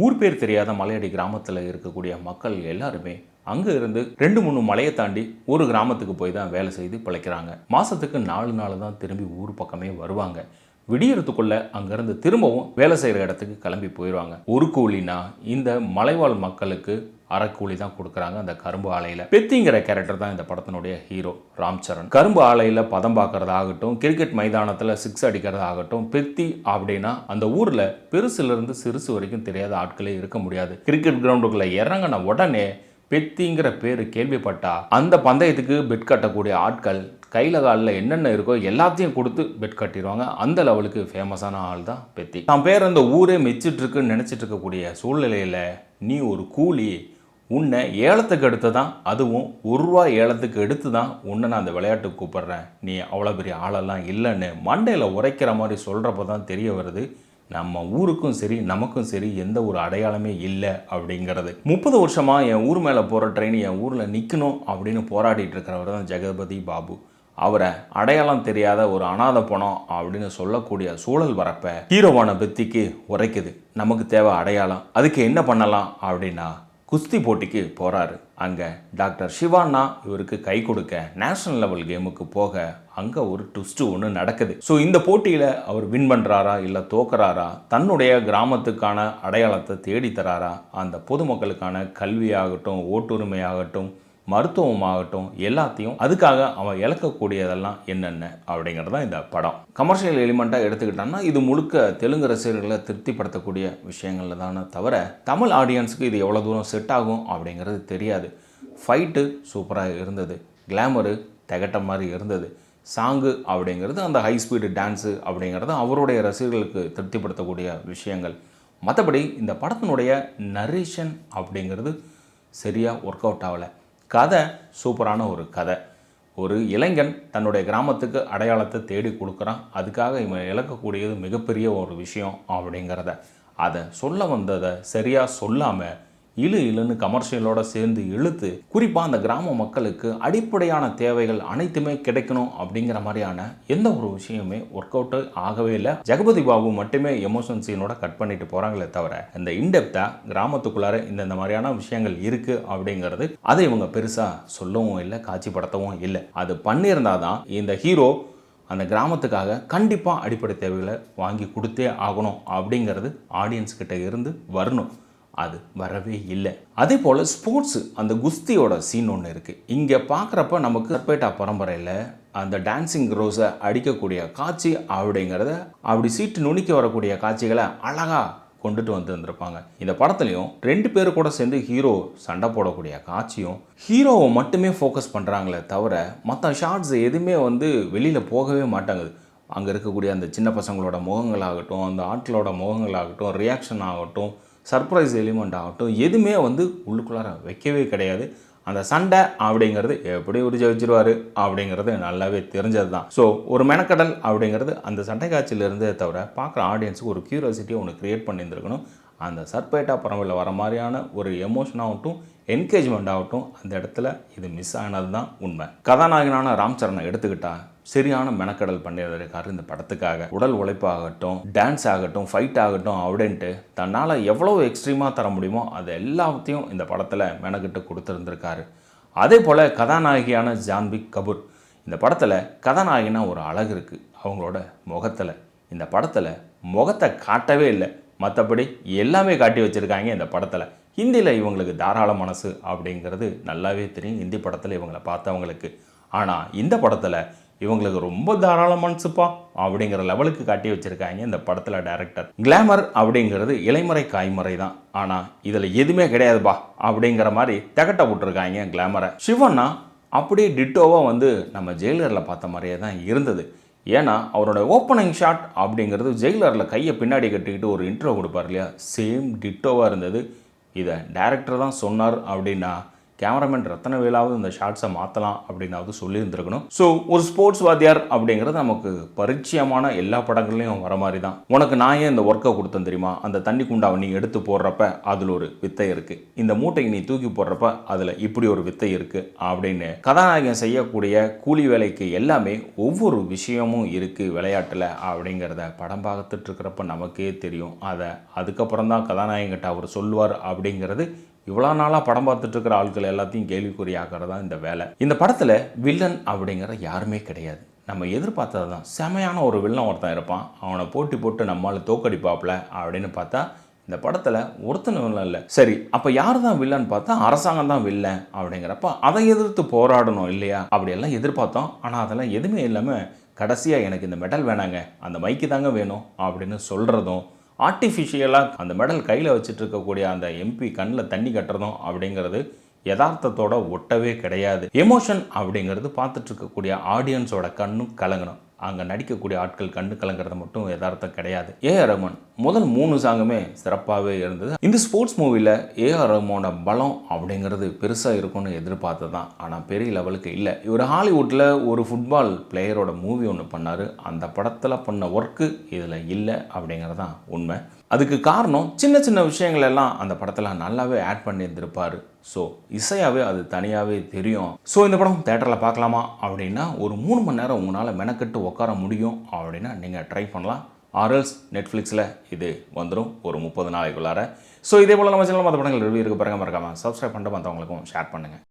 ஊர் பேர் தெரியாத மலையடி கிராமத்தில் இருக்கக்கூடிய மக்கள் எல்லாருமே அங்கே இருந்து 2-3 மலையை தாண்டி ஒரு கிராமத்துக்கு போய் தான் வேலை செய்து பிழைக்கிறாங்க. மாதத்துக்கு 4 நாள் தான் திரும்பி ஊர் பக்கமே வருவாங்க. விடியறதுக்குள்ள அங்கேருந்து திரும்பவும் வேலை செய்கிற இடத்துக்கு கிளம்பி போயிடுவாங்க. ஒரு கூலினா இந்த மலைவாழ் மக்களுக்கு அறக்கூலி தான் கொடுக்குறாங்க. அந்த கரும்பு ஆலையில் பெத்திங்கிற கேரக்டர் தான் இந்த படத்தினுடைய ஹீரோ ராம் சரண். கரும்பு ஆலையில் பதம் பார்க்கறதாகட்டும், கிரிக்கெட் மைதானத்தில் சிக்ஸ் அடிக்கிறதாகட்டும், பெத்தி அப்படின்னா அந்த ஊரில் பெருசுலேருந்து சிறுசு வரைக்கும் தெரியாத ஆட்களே இருக்க முடியாது. கிரிக்கெட் கிரவுண்டுக்குள்ளே இறங்கின உடனே பெத்திங்கிற பேர் கேள்விப்பட்டா அந்த பந்தயத்துக்கு பெட் கட்டக்கூடிய ஆட்கள் கையில் காலில் என்னென்ன இருக்கோ எல்லாத்தையும் கொடுத்து பெட் கட்டிடுவாங்க. அந்த லெவலுக்கு ஃபேமஸான ஆள் தான் பெத்தி. தான் பேர் அந்த ஊரே மெச்சிட்டு இருக்குன்னு நினச்சிட்டு இருக்கக்கூடிய சூழ்நிலையில் நீ ஒரு கூலி, உன்னை ஏலத்துக்கு எடுத்து தான், அதுவும் ₹1 ஏலத்துக்கு எடுத்து தான் உன்னை நான் அந்த விளையாட்டுக்கு கூப்பிட்றேன், நீ அவ்வளோ பெரிய ஆளெல்லாம் இல்லைன்னு மண்டையில் உரைக்கிற மாதிரி சொல்கிறப்ப தான் தெரிய வருது நம்ம ஊருக்கும் சரி நமக்கும் சரி எந்த ஒரு அடையாளமே இல்லை அப்படிங்கிறது. 30 வருஷமாக என் ஊர் மேலே போகிற ட்ரெயின் என் ஊரில் நிற்கணும் அப்படின்னு போராடிட்டு இருக்கிறவர் தான் ஜெகபதி பாபு. அவரை அடையாளம் தெரியாத ஒரு அனாதை பணம் அப்படின்னு சொல்லக்கூடிய சூழல் வரப்ப ஹீரோவான பெத்திக்கு உரைக்குது. நமக்கு தேவை அடையாளம், அதுக்கு என்ன பண்ணலாம் அப்படின்னா குஸ்தி போட்டிக்கு போகிறாரு. அங்கே டாக்டர் சிவானா இவருக்கு கை கொடுக்க நேஷனல் லெவல் கேமுக்கு போக அங்கே ஒரு ட்விஸ்ட்டு ஒன்று நடக்குது. ஸோ இந்த போட்டியில் அவர் வின் பண்ணுறாரா இல்லை தோக்குறாரா, தன்னுடைய கிராமத்துக்கான அடையாளத்தை தேடித்தராரா, அந்த பொதுமக்களுக்கான கல்வியாகட்டும், ஓட்டுரிமையாகட்டும், மருத்துவமாகட்டும், எல்லாத்தையும் அதுக்காக அவன் இழக்கக்கூடியதெல்லாம் என்னென்ன அப்படிங்கிறது தான் இந்த படம். கமர்ஷியல் எலிமெண்ட்டாக எடுத்துக்கிட்டோம்னா இது முழுக்க தெலுங்கு ரசிகர்களை திருப்திப்படுத்தக்கூடிய விஷயங்கள்ல தானே தவிர தமிழ் ஆடியன்ஸுக்கு இது எவ்வளோ தூரம் செட் ஆகும் அப்படிங்கிறது தெரியாது. ஃபைட்டு சூப்பராக இருந்தது, கிளாமரு திகட்ட மாதிரி இருந்தது, சாங்கு அப்படிங்கிறது அந்த ஹை ஸ்பீடு டான்ஸு அப்படிங்கிறது அவருடைய ரசிகர்களுக்கு திருப்திப்படுத்தக்கூடிய விஷயங்கள். மற்றபடி இந்த படத்தினுடைய நரேஷன் அப்படிங்கிறது சரியாக ஒர்க் அவுட் ஆகலை. கதை சூப்பரான ஒரு கதை. ஒரு இளைஞன் தன்னுடைய கிராமத்துக்கு அடையாளத்தை தேடி கொடுக்குறான், அதுக்காக இவன் இழக்கக்கூடியது மிகப்பெரிய ஒரு விஷயம் அப்படிங்கிறத அதை சொல்ல வந்ததை சரியாக சொல்லாமல் இழுன்னு கமர்ஷியலோடு சேர்ந்து இழுத்து குறிப்பாக அந்த கிராம மக்களுக்கு அடிப்படையான தேவைகள் அனைத்துமே கிடைக்கணும் அப்படிங்கிற மாதிரியான எந்த ஒரு விஷயமே ஒர்க் அவுட் ஆகவே இல்லை. ஜெகபதி பாபு மட்டுமே எமோஷன் சீனோட கட் பண்ணிட்டு போகிறாங்களே தவிர இந்த இன்டெப்த்தாக கிராமத்துக்குள்ளார இந்த மாதிரியான விஷயங்கள் இருக்குது அப்படிங்கிறது அதை இவங்க பெருசாக சொல்லவும் இல்லை, காட்சிப்படுத்தவும் இல்லை. அது பண்ணியிருந்தாதான் இந்த ஹீரோ அந்த கிராமத்துக்காக கண்டிப்பாக அடிப்படை தேவைகளை வாங்கி கொடுத்தே ஆகணும் அப்படிங்கிறது ஆடியன்ஸ் கிட்ட இருந்து வரணும். அது வரவே இல்லை. அதே போல் ஸ்போர்ட்ஸு அந்த குஸ்தியோட சீன் ஒன்று இருக்குது. இங்கே பார்க்குறப்ப நமக்கு கற்பேட்டா பரம்பரையில் அந்த டான்சிங் ரோஸை அடிக்கக்கூடிய காட்சி அப்படிங்கிறத அப்படி சீட்டு நுணுக்கி வரக்கூடிய காட்சிகளை அழகாக கொண்டுட்டு வந்திருப்பாங்க. இந்த படத்துலையும் 2 பேர் கூட சேர்ந்து ஹீரோ சண்டை போடக்கூடிய காட்சியும் ஹீரோவை மட்டுமே ஃபோக்கஸ் பண்ணுறாங்களே தவிர மற்ற ஷார்ட்ஸ் எதுவுமே வெளியில் போகவே மாட்டாங்குது. அங்கே இருக்கக்கூடிய அந்த சின்ன பசங்களோட முகங்களாகட்டும், அந்த ஆட்களோட முகங்களாகட்டும், ரியாக்ஷன் ஆகட்டும், சர்ப்ரைஸ் எலிமெண்ட் ஆகட்டும், எதுவுமே உள்ளுக்குள்ளார வைக்கவே கிடையாது. அந்த சண்டை அப்படிங்கிறது எப்படி ஒரு ஜெயிச்சிருவார் அப்படிங்கிறது நல்லாவே தெரிஞ்சது தான். ஸோ ஒரு மெனக்கடல் அப்படிங்கிறது அந்த சண்டை காட்சியில் இருந்தே தவிர பார்க்குற ஆடியன்ஸுக்கு ஒரு க்யூரியாசிட்டியை ஒன்று க்ரியேட் பண்ணியிருந்துருக்கணும். அந்த சர்பேட்டா பரவலில் வர மாதிரியான ஒரு எமோஷன் ஆகட்டும், என்கேஜ்மெண்ட் ஆகட்டும், அந்த இடத்துல இது மிஸ் ஆனது தான் உண்மை. கதாநாயகனான ராம் சரணை எடுத்துக்கிட்டா சரியான மெனக்கடல் பண்ணியிருக்காரு இந்த படத்துக்காக. உடல் உழைப்பாகட்டும், டான்ஸ் ஆகட்டும், ஃபைட் ஆகட்டும் அப்படின்ட்டு தன்னால் எவ்வளோ எக்ஸ்ட்ரீமாக தர முடியுமோ அது எல்லாத்தையும் இந்த படத்தில் மெனக்கிட்டு கொடுத்துருந்துருக்காரு. அதே போல் கதாநாயகியான ஜான்வி கபூர் இந்த படத்தில் கதாநாயகினா ஒரு அழகு இருக்குது அவங்களோட முகத்தில். இந்த படத்தில் முகத்தை காட்டவே இல்லை, மற்றபடி எல்லாமே காட்டி வச்சுருக்காங்க இந்த படத்தில். ஹிந்தியில் இவங்களுக்கு தாராள மனசு அப்படிங்கிறது நல்லாவே தெரியும் ஹிந்தி படத்தில் இவங்களை பார்த்தவங்களுக்கு. ஆனால் இந்த படத்தில் இவங்களுக்கு ரொம்ப தாராள மனசுப்பா அப்படிங்கிற லெவலுக்கு காட்டி வச்சுருக்காங்க இந்த படத்தில் டைரக்டர். கிளாமர் அப்படிங்கிறது இலைமறை காய்மறை தான், ஆனால் இதில் எதுவுமே கிடையாதுப்பா அப்படிங்கிற மாதிரி திகட்ட விட்டுருக்காங்க கிளாமரை. சிவன்னா அப்படியே டிட்டோவாக நம்ம ஜெயிலரில் பார்த்த மாதிரியே தான் இருந்தது. ஏன்னா அவரோட ஓப்பனிங் ஷாட் அப்படிங்கிறது ஜெயிலரில் கையை பின்னாடி கட்டிக்கிட்டு ஒரு இன்ட்ரோ கொடுப்பார் இல்லையா, சேம் டிட்டோவாக இருந்தது. இதை டைரக்டர் தான் சொன்னார் அப்படின்னா கேமராமேன் ரத்னவேலாவது இந்த ஷார்ட்ஸை மாற்றலாம் அப்படின்னாவது சொல்லியிருந்துருக்கணும். ஸோ ஒரு ஸ்போர்ட்ஸ் வாத்தியார் அப்படிங்கிறது நமக்கு பரிச்சயமான எல்லா படங்கள்லையும் வர மாதிரி தான். உனக்கு நான் ஏன் இந்த ஒர்க்கை கொடுத்தேன் தெரியுமா, அந்த தண்ணி குண்டாவை நீ எடுத்து போடுறப்ப அதில் ஒரு வித்தை இருக்குது, இந்த மூட்டைக்கு நீ தூக்கி போடுறப்ப அதில் இப்படி ஒரு வித்தை இருக்குது அப்படின்னு கதாநாயகன் செய்யக்கூடிய கூலி வேலைக்கு எல்லாமே ஒவ்வொரு விஷயமும் இருக்குது விளையாட்டில் அப்படிங்கிறத படம் பார்த்துட்டு இருக்கிறப்ப நமக்கே தெரியும். அதை அதுக்கப்புறம் தான் கதாநாயகன்கிட்ட அவர் சொல்லுவார் அப்படிங்கிறது இவ்வளோ நாளாக படம் பார்த்துட்டு இருக்கிற ஆட்கள் எல்லாத்தையும் கேள்விக்குறியாகிறது தான் இந்த வேலை. இந்த படத்தில் வில்லன் அப்படிங்கிற யாருமே கிடையாது. நம்ம எதிர்பார்த்தது தான். செமையான ஒரு வில்லன் ஒருத்தன் இருப்பான், அவனை போட்டி போட்டு நம்மளால் தோக்கடிப்பாப்ல அப்படின்னு பார்த்தா இந்த படத்தில் ஒருத்தனும் இல்லை. சரி, அப்போ யார் தான் வில்லன் பார்த்தா அரசாங்கம் தான் வில்லன் அப்படிங்கிறப்ப அதை எதிர்த்து போராடணும் இல்லையா, அப்படியெல்லாம் எதிர்பார்த்தோம். ஆனால் அதெல்லாம் எதுவுமே இல்லாமல் கடைசியாக எனக்கு இந்த மெடல் வேணாங்க, அந்த மைக்கு தாங்க வேணும் அப்படின்னு சொல்கிறதும், ஆர்டிஃபிஷியலாக அந்த மெடல் கையில் வச்சுட்டு இருக்கக்கூடிய அந்த எம்பி கண்ணில் தண்ணி கட்டுறதும் அப்படிங்கிறது யதார்த்தத்தோட ஒட்டவே கிடையாது. எமோஷன் அப்படிங்கிறது பார்த்துட்டு இருக்கக்கூடிய ஆடியன்ஸோட கண்ணும் கலங்கணும். அங்கே நடிக்கக்கூடிய ஆட்கள் கண்ணு கலங்கிறது மட்டும் யதார்த்தம் கிடையாது. ஏஆர் ரஹ்மான் முதல் 3 சாங்குமே சிறப்பாகவே இருந்தது. இந்த ஸ்போர்ட்ஸ் மூவியில் ஏஆர் ரஹ்மானோட பலம் அப்படிங்கிறது பெருசாக இருக்கும்னு எதிர்பார்த்து தான், ஆனால் பெரிய லெவலுக்கு இல்லை. இவர் ஹாலிவுட்டில் ஒரு ஃபுட்பால் பிளேயரோட மூவி ஒன்று பண்ணார். அந்த படத்தில் பண்ண ஒர்க்கு இதில் இல்லை அப்படிங்கிறது தான் உண்மை. அதுக்கு காரணம் சின்ன சின்ன விஷயங்கள் எல்லாம் அந்த படத்தில் நல்லாவே ஆட் பண்ணியிருந்திருப்பார். ஸோ இசையாகவே அது தனியாகவே தெரியும். ஸோ இந்த படம் தேட்டரில் பார்க்கலாமா அப்படின்னா ஒரு 3 மணி நேரம் உங்களால் மெனக்கெட்டு உட்கார முடியும் அப்படின்னா நீங்கள் ட்ரை பண்ணலாம். ஆர்எல்ஸ் நெட்ஃப்ளிக்ஸில் இது வந்துடும் ஒரு 30 நாளைக்குள்ளார. ஸோ இதே போல் நம்ம சேனல் மற்ற படங்கள் ரிவ்யூ இருக்க பாருங்க, மறக்காமல் சப்ஸ்கிரைப் பண்ணிட்டு மற்றவங்களுக்கும் ஷேர் பண்ணுங்கள்.